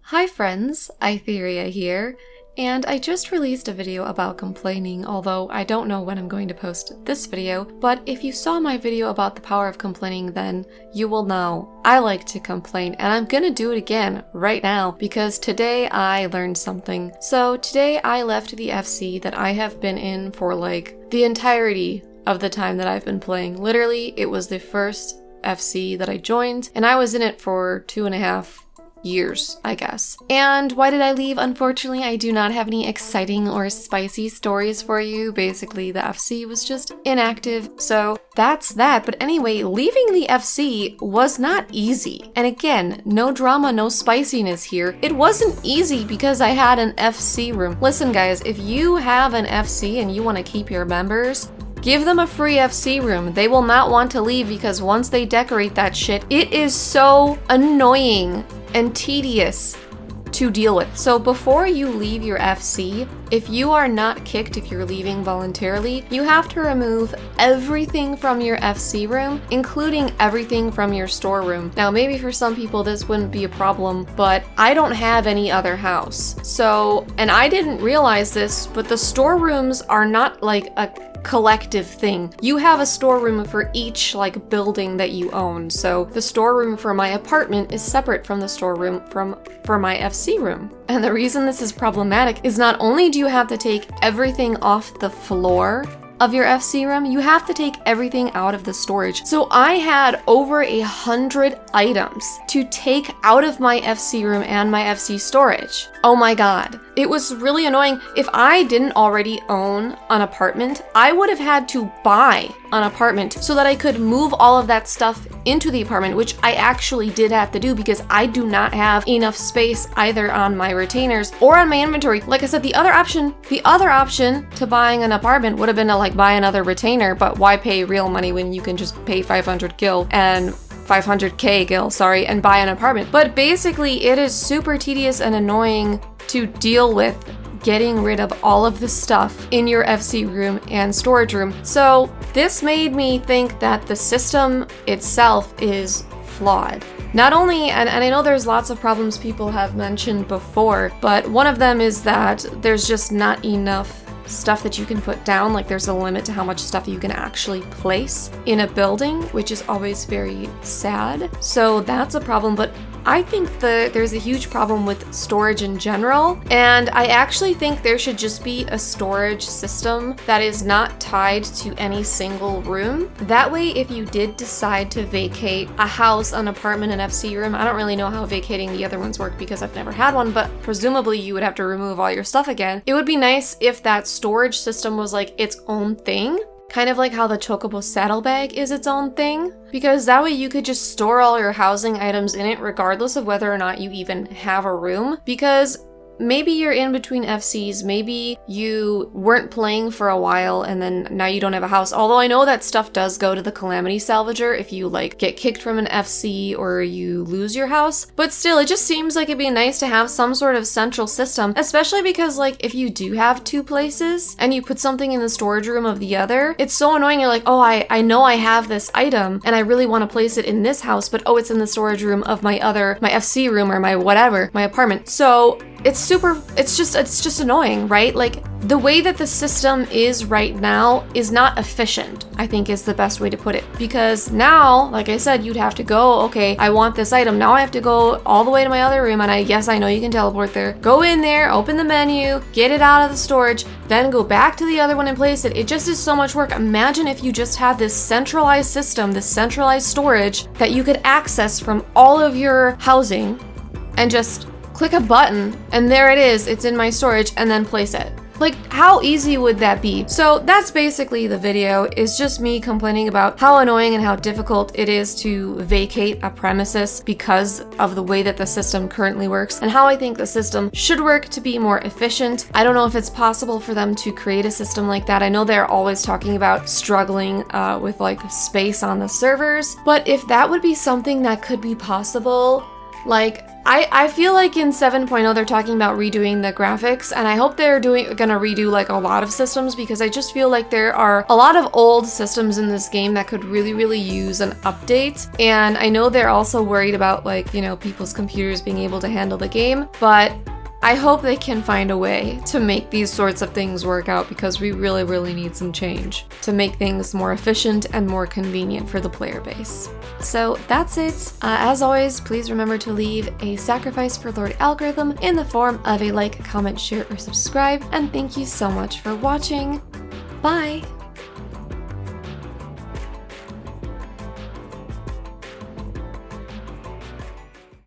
Hi friends, Itheria here, and I just released a video about complaining, although I don't know when I'm going to post this video, but if you saw my video about the power of complaining, then you will know I like to complain, and I'm gonna do it again right now, because today I learned something. So today I left the FC that I have been in for like the entirety of the time that I've been playing. Literally, it was the first FC that I joined, and I was in it for 2.5 years, I guess. And why did I leave? Unfortunately, I do not have any exciting or spicy stories for you. Basically, the FC was just inactive, so that's that. But anyway, leaving the FC was not easy. And again, no drama, no spiciness here. It wasn't easy because I had an FC room. Listen guys, if you have an FC and you want to keep your members, give them a free FC room. They will not want to leave because once they decorate that shit, it is so annoying and tedious to deal with. So before you leave your FC, if you are not kicked, if you're leaving voluntarily, you have to remove everything from your FC room, including everything from your storeroom. Now, maybe for some people this wouldn't be a problem, but I don't have any other house. So, and I didn't realize this, but the storerooms are not like a collective thing. You have a storeroom for each like building that you own. So the storeroom for my apartment is separate from the storeroom for my FC room. And the reason this is problematic is not only do you have to take everything off the floor of your FC room, you have to take everything out of the storage. So I had over 100 items to take out of my FC room and my FC storage. Oh my god. It was really annoying. If I didn't already own an apartment, I would have had to buy an apartment so that I could move all of that stuff into the apartment, which I actually did have to do because I do not have enough space either on my retainers or on my inventory. Like I said, the other option to buying an apartment would have been to like buy another retainer, but why pay real money when you can just pay 500 gil and 500k gil, sorry, and buy an apartment. But basically it is super tedious and annoying to deal with getting rid of all of the stuff in your FC room and storage room. So this made me think that the system itself is flawed. Not only, and I know there's lots of problems people have mentioned before, but one of them is that there's just not enough stuff that you can put down. Like there's a limit to how much stuff you can actually place in a building, which is always very sad. So that's a problem, but I think there's a huge problem with storage in general, and I actually think there should just be a storage system that is not tied to any single room. That way, if you did decide to vacate a house, an apartment, an FC room, I don't really know how vacating the other ones work because I've never had one, but presumably you would have to remove all your stuff again. It would be nice if that storage system was like its own thing. Kind of like how the Chocobo saddlebag is its own thing, because that way you could just store all your housing items in it regardless of whether or not you even have a room, because maybe you're in between FCs, maybe you weren't playing for a while and then now you don't have a house. Although I know that stuff does go to the Calamity Salvager if you like get kicked from an FC or you lose your house. But still, it just seems like it'd be nice to have some sort of central system, especially because like if you do have two places and you put something in the storage room of the other, it's so annoying. You're like, oh, I know I have this item and I really want to place it in this house, but oh, it's in the storage room of my FC room or my whatever, my apartment. So it's just annoying, right? Like the way that the system is right now is not efficient, I think is the best way to put it. Because now, like I said, you'd have to go, okay, I want this item. Now I have to go all the way to my other room, and yes, I know you can teleport there. Go in there, open the menu, get it out of the storage, then go back to the other one and place it. It just is so much work. Imagine if you just had this centralized system, this centralized storage that you could access from all of your housing and just click a button and there it is, it's in my storage, and then place it. Like, how easy would that be? So that's basically the video. It's just me complaining about how annoying and how difficult it is to vacate a premises because of the way that the system currently works, and how I think the system should work to be more efficient. I don't know if it's possible for them to create a system like that. I know they're always talking about struggling with like space on the servers, but if that would be something that could be possible, like I feel like in 7.0 they're talking about redoing the graphics, and I hope they're gonna redo like a lot of systems, because I just feel like there are a lot of old systems in this game that could really use an update. And I know they're also worried about, like, you know, people's computers being able to handle the game, but I hope they can find a way to make these sorts of things work out, because we really need some change to make things more efficient and more convenient for the player base. So that's it. As always, please remember to leave a sacrifice for Lord Algorithm in the form of a like, comment, share, or subscribe, and thank you so much for watching. Bye!